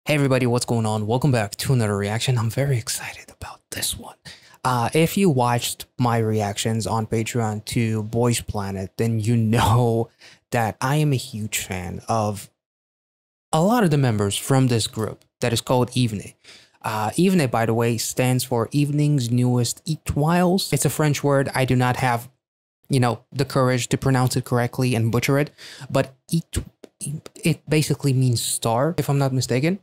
Hey everybody, what's going on? Welcome back to another reaction. I'm very excited about this one. If you watched my reactions on Patreon to Boys Planet, then you know that I am a huge fan of a lot of the members from this group that is called Yvne. Yvne, by the way, stands for Evening's Newest Étoiles. It's a French word. I do not have, the courage to pronounce it correctly and butcher it, but it basically means star, if I'm not mistaken.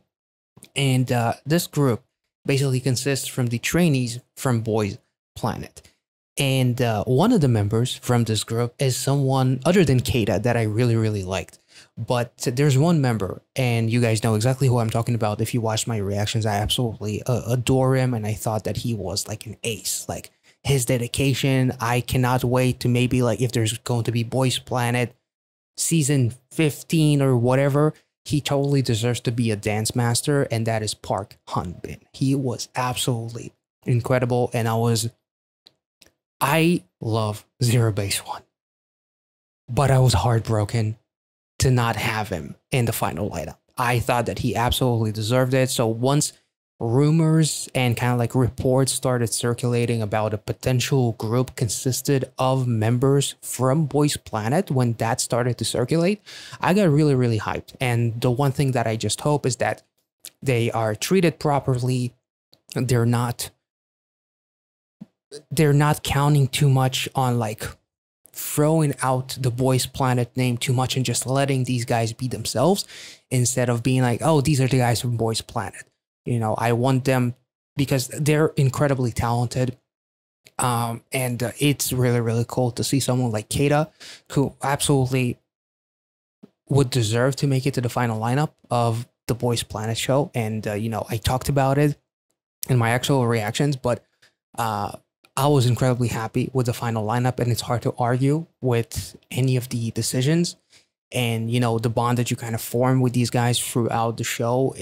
And this group basically consists from the trainees from Boys Planet. And one of the members from this group is someone other than Keita that I really liked. But there's one member, and you guys know exactly who I'm talking about. If you watched my reactions, I absolutely adore him, and I thought that he was like an ace. Like his dedication, I cannot wait to maybe like if there's going to be Boys Planet season 15 or whatever. He totally deserves to be a dance master, and that is Park Han-bin. He was absolutely incredible, and I love Zero Base One, but I was heartbroken to not have him in the final lineup. I thought that he absolutely deserved it. So once rumors and kind of like reports started circulating about a potential group consisted of members from Boys Planet, when that started to circulate, I got really hyped. And the one thing that I just hope is that they are treated properly. They're not counting too much on like throwing out the Boys Planet name too much and just letting these guys be themselves instead of being like, oh, these are the guys from Boys Planet. I want them because they're incredibly talented. And it's really cool to see someone like Keita, who absolutely would deserve to make it to the final lineup of the Boys Planet show. And, I talked about it in my actual reactions, but I was incredibly happy with the final lineup, and it's hard to argue with any of the decisions. And, the bond that you kind of form with these guys throughout the show,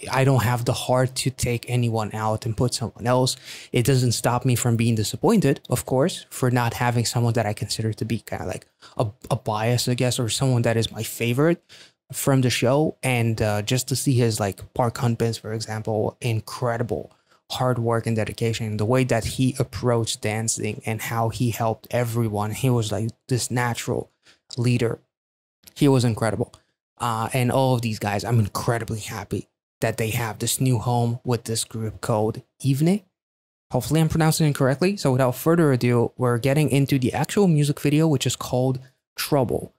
I don't have the heart to take anyone out and put someone else. It doesn't stop me from being disappointed, of course, for not having someone that I consider to be kind of like a bias, I guess, or someone that is my favorite from the show. And just to see his like Park Han-bin's, for example, incredible hard work and dedication, the way that he approached dancing and how he helped everyone. He was like this natural leader. He was incredible. And all of these guys, I'm incredibly happy that they have this new home with this group called Yvne. Hopefully I'm pronouncing it correctly. So without further ado, we're getting into the actual music video, which is called Trouble.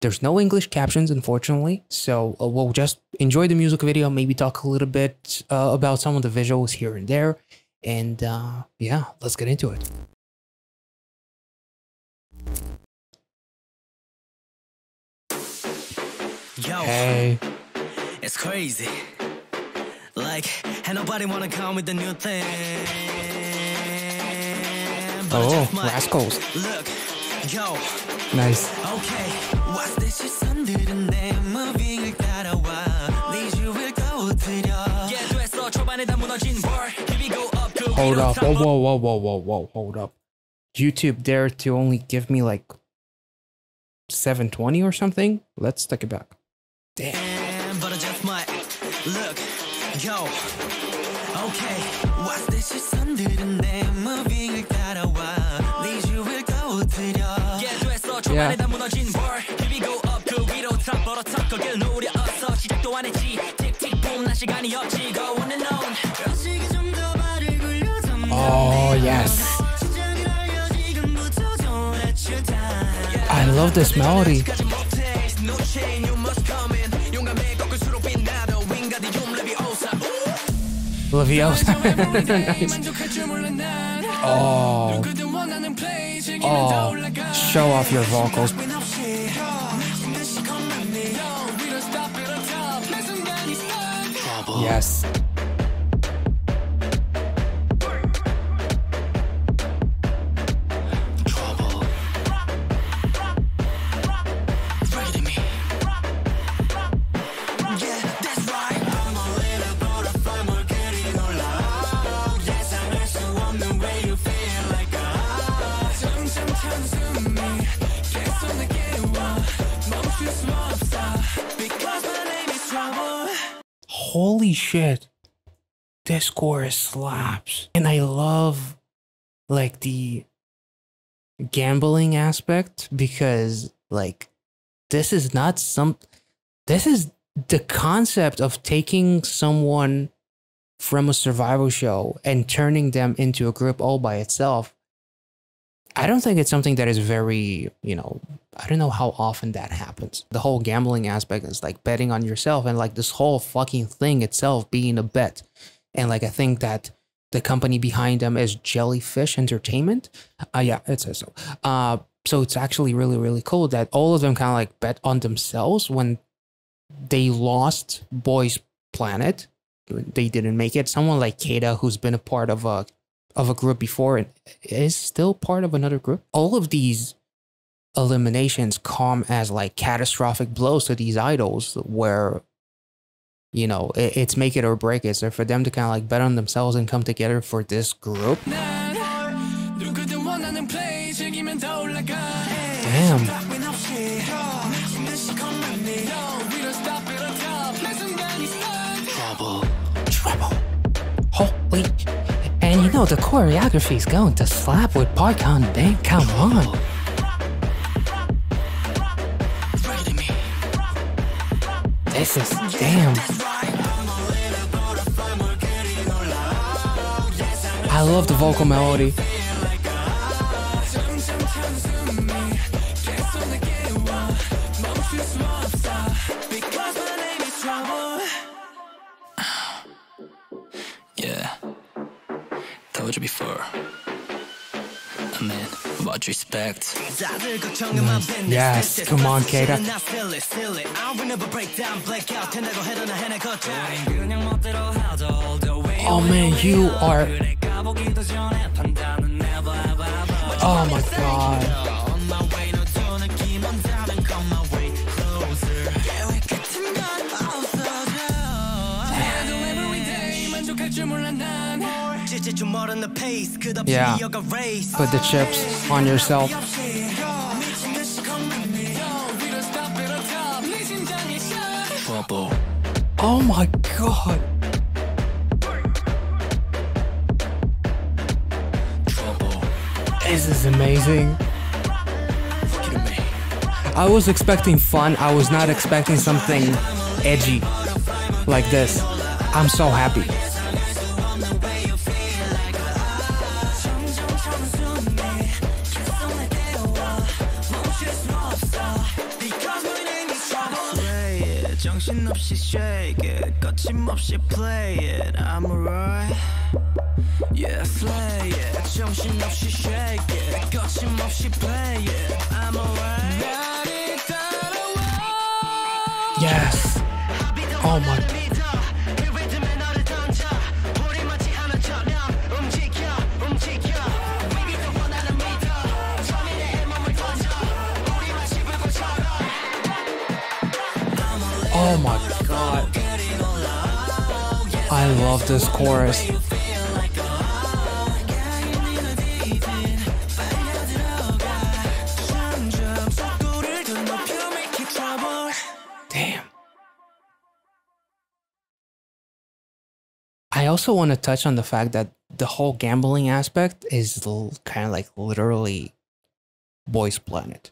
There's no English captions, unfortunately. So we'll just enjoy the music video, maybe talk a little bit about some of the visuals here and there. And yeah, let's get into it. Yo, hey, it's crazy. Like, ain't nobody wanna come with the new thing. But oh, Rascals. Look, yo. Nice. Okay, what's this? 시선들은 내 moving을 따라와. Need you will go to your. Yeah, 됐어. 초반에 다 무너진 bar. Here we go up. Hold up. Whoa. Hold up. YouTube dared to only give me like 720 or something. Let's take it back. Damn. But I just might. Look, yo. Okay, what's this? 시선들은 내 moving을 따라와. Need you will go to your. Yeah, 됐어. 초반에 다 무너진 bar. Here we go up. 그 위로 탑 벌어탑 거길 노려 어서 시작도 안 했지. 틱틱 붐 난 시간이 없지. Go on and on. Oh yes. I love this melody. Leviosa. Nice. Oh. Oh. Show off your vocals. Yes. holy shit, this chorus slaps. And I love like the gambling aspect, because like this is the concept of taking someone from a survival show and turning them into a group all by itself. I don't think it's something that is very, I don't know how often that happens. The whole gambling aspect is like betting on yourself, and like this whole fucking thing itself being a bet. And like, I think that the company behind them is Jellyfish Entertainment. Yeah, it says so. So it's actually really, really cool that all of them kind of like bet on themselves when they lost Boys Planet. They didn't make it. Someone like Keita, who's been a part of a group before and is still part of another group. All of these eliminations come as like catastrophic blows to these idols, where it's make it or break it. So for them to kind of like bet on themselves and come together for this group, damn. Trouble. Holy. And the choreography is going to slap with Park Han-bin. Come on. This is damn. I love the vocal melody. Yeah, told you before. I mean, about respect. Yes, come on, Keita. Oh man, you are. Oh my god. Yeah, put the chips on yourself. Oh my god. This is amazing. I was expecting fun. I was not expecting something edgy like this. I'm so happy. 정신없이 shake it 거침없이 play it I'm alright Yeah slay it 정신없이 shake it 거침없이 play it I'm alright Yes. Oh my. Oh my god. I love this chorus. Damn. I also want to touch on the fact that the whole gambling aspect is kind of like literally Boys Planet.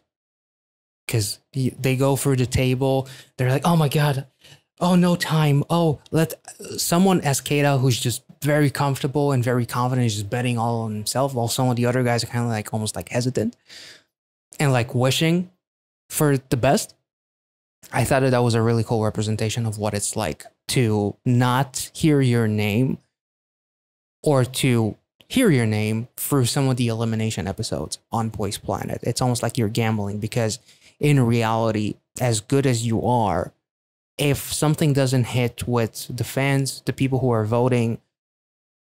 Because they go through the table, they're like, oh my god, oh no time, oh let someone as Keita, who's just very comfortable and very confident, is just betting all on himself, while some of the other guys are kind of like almost like hesitant and like wishing for the best. I thought that was a really cool representation of what it's like to not hear your name, or to hear your name through some of the elimination episodes on Boys Planet. It's almost like you're gambling, because in reality, as good as you are, if something doesn't hit with the fans, the people who are voting,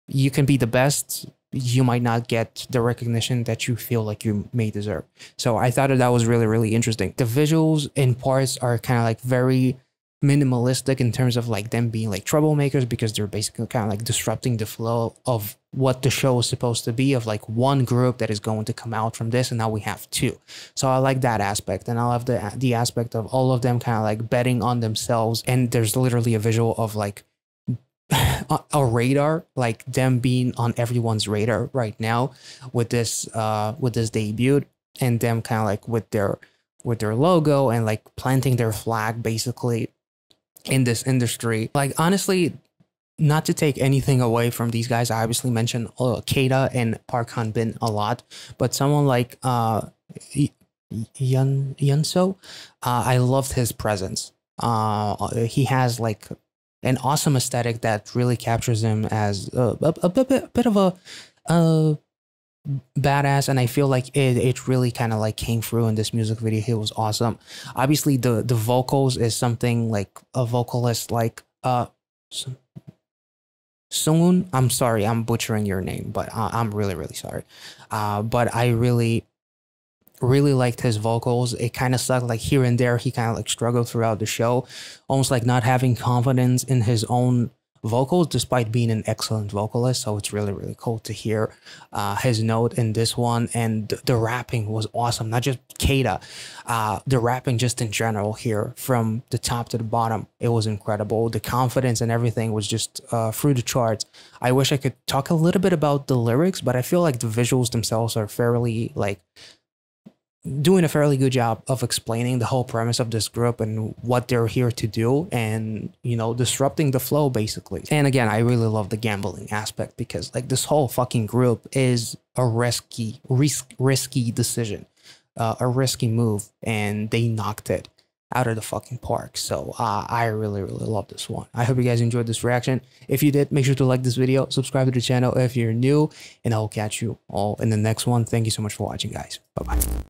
you can be the best, you might not get the recognition that you feel like you may deserve. So I thought that was really, really interesting. The visuals in parts are kind of like very minimalistic in terms of like them being like troublemakers, because they're basically kind of like disrupting the flow of what the show is supposed to be, of like one group that is going to come out from this, and now we have two. So I like that aspect, and I love the aspect of all of them kind of like betting on themselves. And there's literally a visual of like a radar, like them being on everyone's radar right now with this debut, and them kind of like with their logo and like planting their flag basically in this industry. Like honestly, not to take anything away from these guys, I obviously mentioned Keita and Park Han Bin a lot, but someone like Yunso, I loved his presence. He has like an awesome aesthetic that really captures him as a bit of a badass, and I feel like it really kind of like came through in this music video. It was awesome. Obviously the vocals is something like a vocalist like Sungun. I'm sorry, I'm butchering your name, but I'm really sorry. But I really liked his vocals. It kind of sucked like here and there he kind of like struggled throughout the show, almost like not having confidence in his own vocals despite being an excellent vocalist. So it's really cool to hear his note in this one. And the rapping was awesome, not just Keita, the rapping just in general here from the top to the bottom, it was incredible. The confidence and everything was just through the charts. I wish I could talk a little bit about the lyrics, but I feel like the visuals themselves are fairly like doing a fairly good job of explaining the whole premise of this group and what they're here to do, and you know, disrupting the flow basically. And again, I really love the gambling aspect, because like this whole fucking group is a risky decision, a risky move, and they knocked it out of the fucking park. So I really love this one. I hope you guys enjoyed this reaction. If you did, make sure to like this video, subscribe to the channel if you're new, and I'll catch you all in the next one. Thank you so much for watching, guys. Bye bye.